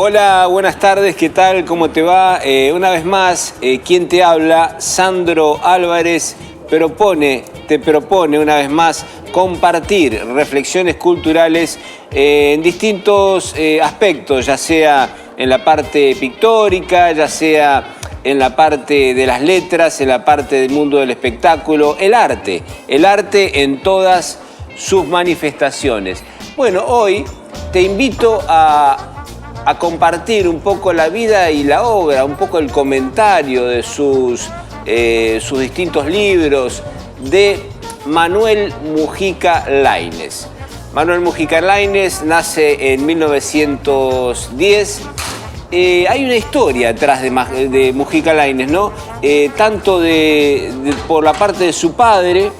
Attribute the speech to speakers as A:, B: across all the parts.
A: Hola, buenas tardes, ¿qué tal? ¿Cómo te va? Una vez más, ¿quién te habla? Sandro Álvarez te propone una vez más compartir reflexiones culturales en distintos aspectos, ya sea en la parte pictórica, ya sea en la parte de las letras, en la parte del mundo del espectáculo, el arte en todas sus manifestaciones. Bueno, hoy te invito a compartir un poco la vida y la obra, un poco el comentario de sus distintos libros de Manuel Mujica Lainez. Manuel Mujica Lainez nace en 1910. Hay una historia atrás de Mujica Lainez, ¿no? Tanto por la parte de su padre,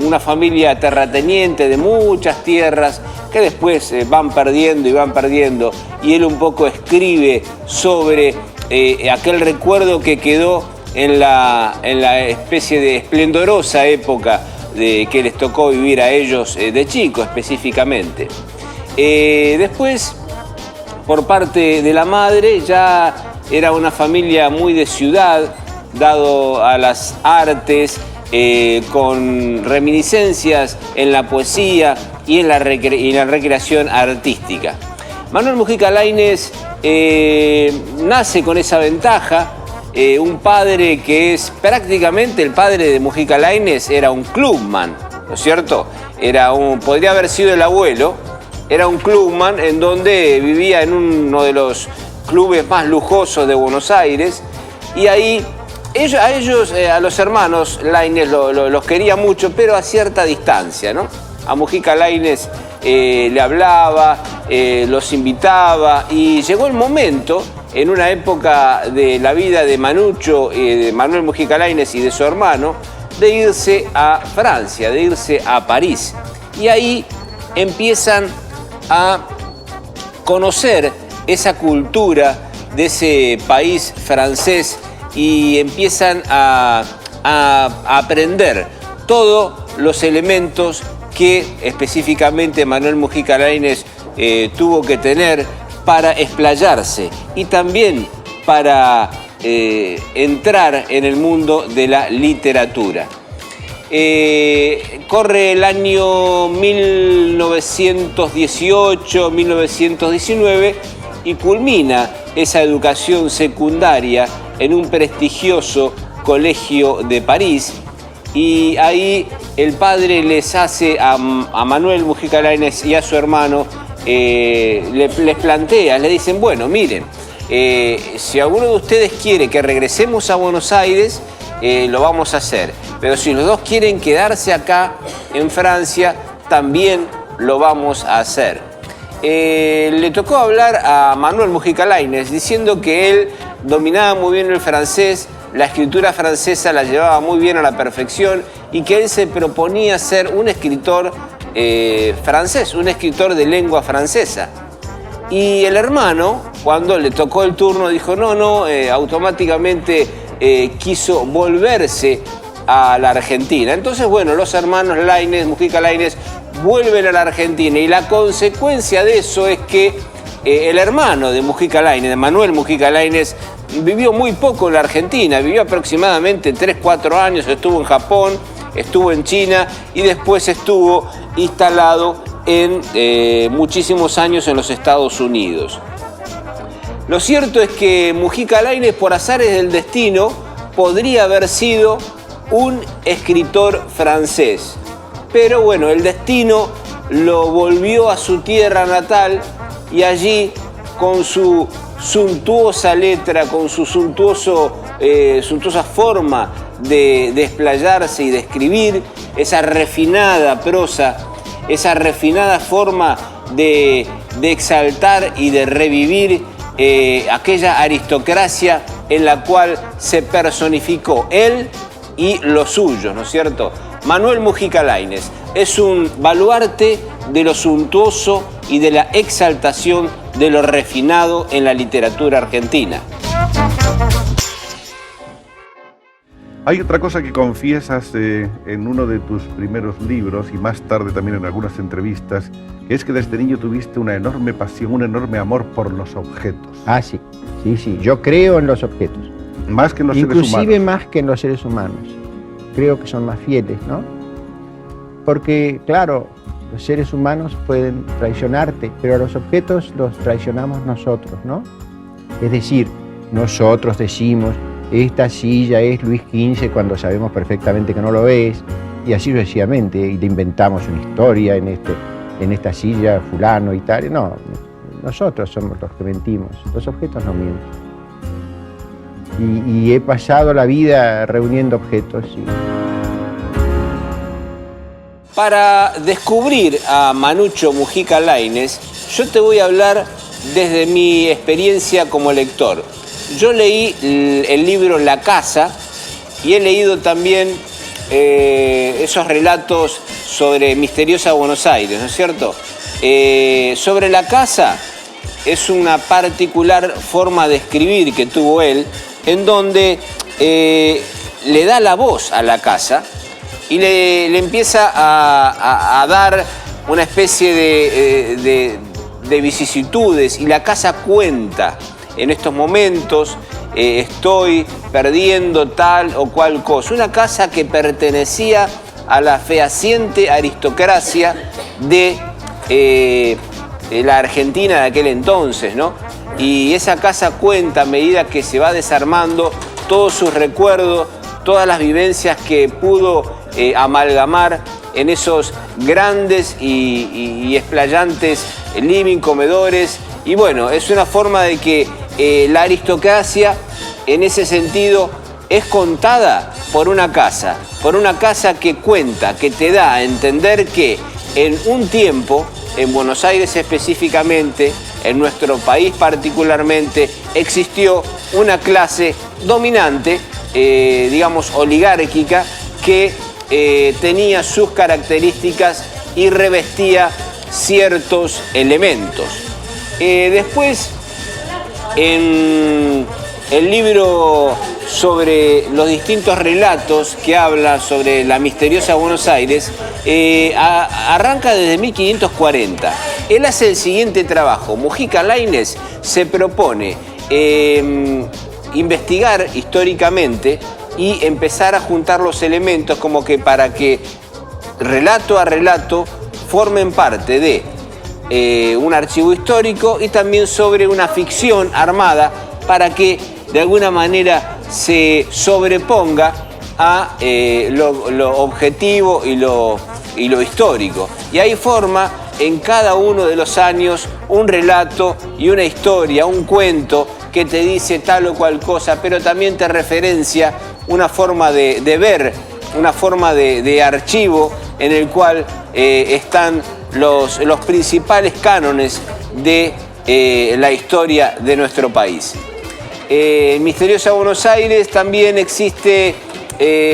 A: una familia terrateniente de muchas tierras que después van perdiendo, y él un poco escribe sobre aquel recuerdo que quedó en la especie de esplendorosa época que les tocó vivir a ellos de chicos específicamente. Después, por parte de la madre, ya era una familia muy de ciudad, dado a las artes, con reminiscencias en la poesía y en la recreación artística. Manuel Mujica Lainez nace con esa ventaja. Un padre que es prácticamente el padre de Mujica Lainez, era un clubman, ¿no es cierto? Podría haber sido el abuelo. Era un clubman en donde vivía en uno de los clubes más lujosos de Buenos Aires, y ahí a los hermanos Lainez los quería mucho, pero a cierta distancia, ¿no? A Mujica Lainez le hablaba, los invitaba, y llegó el momento, en una época de la vida de Manucho, de Manuel Mujica Lainez y de su hermano, de irse a Francia, de irse a París. Y ahí empiezan a conocer esa cultura de ese país francés y empiezan a aprender todos los elementos que específicamente Manuel Mujica Lainez tuvo que tener para explayarse y también para entrar en el mundo de la literatura. Corre el año 1918, 1919 y culmina esa educación secundaria en un prestigioso colegio de París, y ahí el padre les hace a Manuel Mujica Lainez y a su hermano, les plantea, le dicen, bueno, miren, si alguno de ustedes quiere que regresemos a Buenos Aires, lo vamos a hacer. Pero si los dos quieren quedarse acá en Francia, también lo vamos a hacer. Le tocó hablar a Manuel Mujica Lainez diciendo que él dominaba muy bien el francés, la escritura francesa la llevaba muy bien a la perfección, y que él se proponía ser un escritor francés, un escritor de lengua francesa. Y el hermano, cuando le tocó el turno, dijo no, automáticamente quiso volverse a la Argentina. Entonces, bueno, los hermanos Mujica Lainez vuelven a la Argentina, y la consecuencia de eso es que el hermano de Mujica Lainez, de Manuel Mujica Lainez, vivió muy poco en la Argentina, vivió aproximadamente 3-4 años, estuvo en Japón, estuvo en China y después estuvo instalado en muchísimos años en los Estados Unidos. Lo cierto es que Mujica Lainez, por azares del destino, podría haber sido un escritor francés. Pero bueno, el destino lo volvió a su tierra natal, y allí, con su suntuosa letra, con su suntuosa forma de explayarse y de escribir, esa refinada prosa, esa refinada forma de exaltar y de revivir aquella aristocracia en la cual se personificó él y los suyos, ¿no es cierto? Manuel Mujica Lainez es un baluarte de lo suntuoso y de la exaltación de lo refinado en la literatura argentina.
B: Hay otra cosa que confiesas en uno de tus primeros libros y más tarde también en algunas entrevistas, que es que desde niño tuviste una enorme pasión, un enorme amor por los objetos.
C: Ah, sí, sí, sí. Yo creo en los objetos.
B: Más que en los seres humanos.
C: Inclusive más que en los seres humanos. Creo que son más fieles, ¿no? Porque, claro, los seres humanos pueden traicionarte, pero a los objetos los traicionamos nosotros, ¿no? Es decir, nosotros decimos, esta silla es Luis XV cuando sabemos perfectamente que no lo es, y así sucesivamente, y le inventamos una historia en esta silla fulano y tal. No, nosotros somos los que mentimos, los objetos no mienten. Y he pasado la vida reuniendo objetos.
A: Para descubrir a Manucho Mujica Lainez, yo te voy a hablar desde mi experiencia como lector. Yo leí el libro La Casa y he leído también esos relatos sobre misteriosa Buenos Aires, ¿no es cierto? Sobre La Casa es una particular forma de escribir que tuvo él, en donde le da la voz a la casa y le empieza a dar una especie de vicisitudes, y la casa cuenta: en estos momentos estoy perdiendo tal o cual cosa. Una casa que pertenecía a la fehaciente aristocracia de la Argentina de aquel entonces, ¿no? Y esa casa cuenta, a medida que se va desarmando, todos sus recuerdos, todas las vivencias que pudo amalgamar en esos grandes y esplayantes living, comedores. Y bueno, es una forma de que la aristocracia, en ese sentido, es contada por una casa que cuenta, que te da a entender que en un tiempo, en Buenos Aires específicamente, en nuestro país particularmente, existió una clase dominante, digamos oligárquica, que tenía sus características y revestía ciertos elementos. Después, en el libro sobre los distintos relatos que habla sobre la misteriosa Buenos Aires, arranca desde 1540. Él hace el siguiente trabajo. Mujica Lainez se propone investigar históricamente y empezar a juntar los elementos como que para que relato a relato formen parte de un archivo histórico, y también sobre una ficción armada para que de alguna manera se sobreponga a lo objetivo y lo histórico. Y ahí forma en cada uno de los años un relato y una historia, un cuento que te dice tal o cual cosa, pero también te referencia una forma de ver, una forma de archivo en el cual están los principales cánones de la historia de nuestro país. En Misteriosa Buenos Aires también existe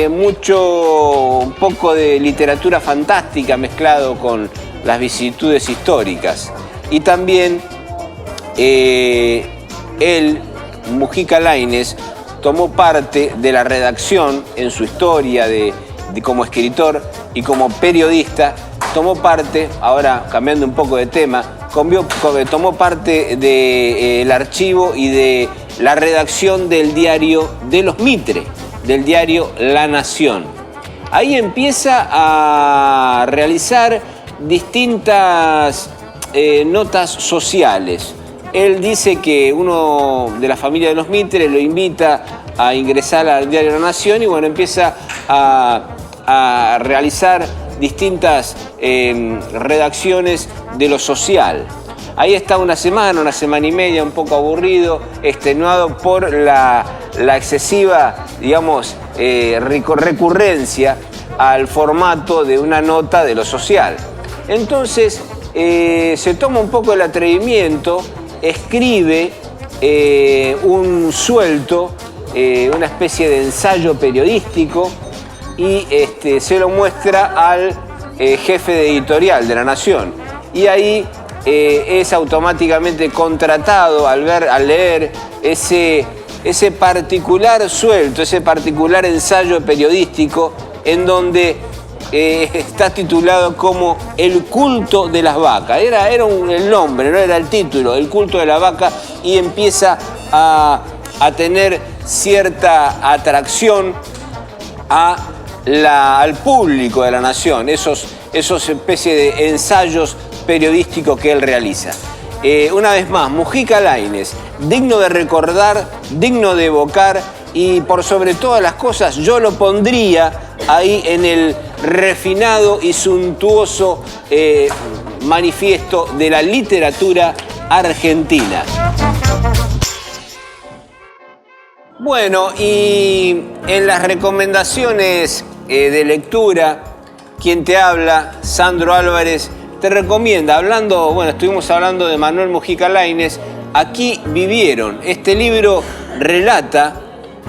A: un poco de literatura fantástica mezclado con las vicisitudes históricas. Y también él, Mujica Lainez, tomó parte de la redacción en su historia como escritor y como periodista. Tomó parte, ahora cambiando un poco de tema, tomó parte del archivo y de la redacción del diario de los Mitre, del diario La Nación. Ahí empieza a realizar distintas notas sociales. Él dice que uno de la familia de los Mitre lo invita a ingresar al diario La Nación y bueno, empieza a realizar distintas redacciones de lo social. Ahí está una semana y media, un poco aburrido, extenuado por la excesiva, digamos, recurrencia al formato de una nota de lo social. Entonces, se toma un poco el atrevimiento, escribe un suelto, una especie de ensayo periodístico, y se lo muestra al jefe de editorial de La Nación. Y ahí es automáticamente contratado al leer ese ese particular suelto, ese particular ensayo periodístico en donde está titulado como El culto de las vacas. Era el nombre, no era el título, El culto de la vaca, y empieza a tener cierta atracción al público de la nación, esos especies de ensayos periodísticos que él realiza. Una vez más, Mujica Lainez, digno de recordar, digno de evocar, y por sobre todas las cosas yo lo pondría ahí en el refinado y suntuoso manifiesto de la literatura argentina. Bueno, y en las recomendaciones de lectura, quien te habla, Sandro Álvarez, te recomienda, estuvimos hablando de Manuel Mujica Lainez, Aquí vivieron. Este libro relata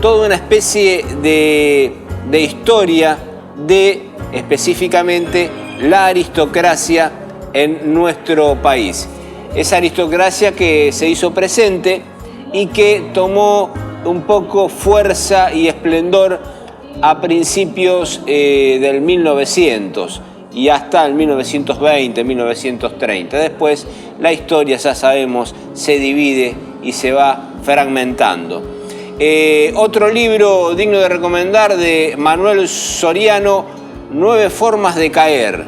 A: toda una especie de historia de específicamente la aristocracia en nuestro país. Esa aristocracia que se hizo presente y que tomó un poco fuerza y esplendor a principios del 1900 y hasta el 1920, 1930. Después la historia, ya sabemos, se divide y se va fragmentando. Otro libro digno de recomendar de Manuel Soriano, 9 formas de caer.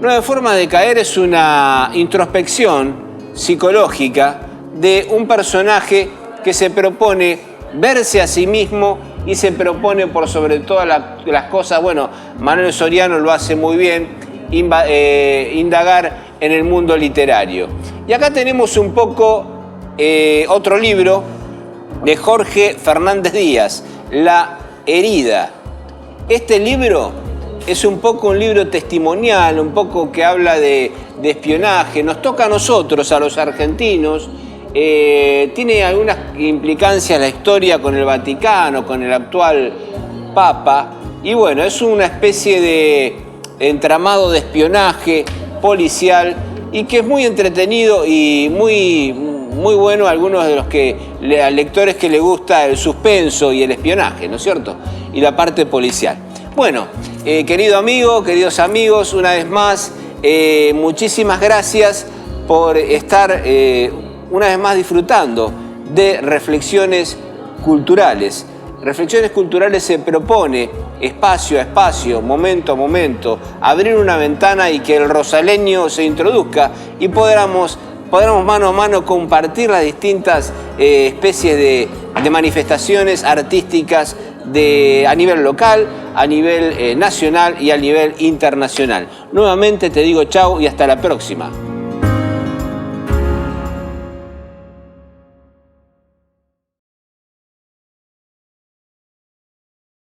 A: 9 formas de caer es una introspección psicológica de un personaje que se propone verse a sí mismo y se propone por sobre todas las cosas, bueno, Manuel Soriano lo hace muy bien, indagar en el mundo literario. Y acá tenemos un poco otro libro de Jorge Fernández Díaz, La herida. Este libro es un poco un libro testimonial, un poco que habla de espionaje, nos toca a nosotros, a los argentinos. Tiene algunas implicancias la historia con el Vaticano, con el actual Papa, y bueno, es una especie de entramado de espionaje policial y que es muy entretenido y muy bueno a algunos de a lectores que les gusta el suspenso y el espionaje, ¿no es cierto? Y la parte policial. Bueno, querido amigo, queridos amigos, una vez más, muchísimas gracias por estar una vez más disfrutando de Reflexiones Culturales. Reflexiones Culturales se propone espacio a espacio, momento a momento, abrir una ventana y que el rosaleño se introduzca y podamos mano a mano compartir las distintas especies de manifestaciones artísticas a nivel local, a nivel nacional y a nivel internacional. Nuevamente te digo chau y hasta la próxima.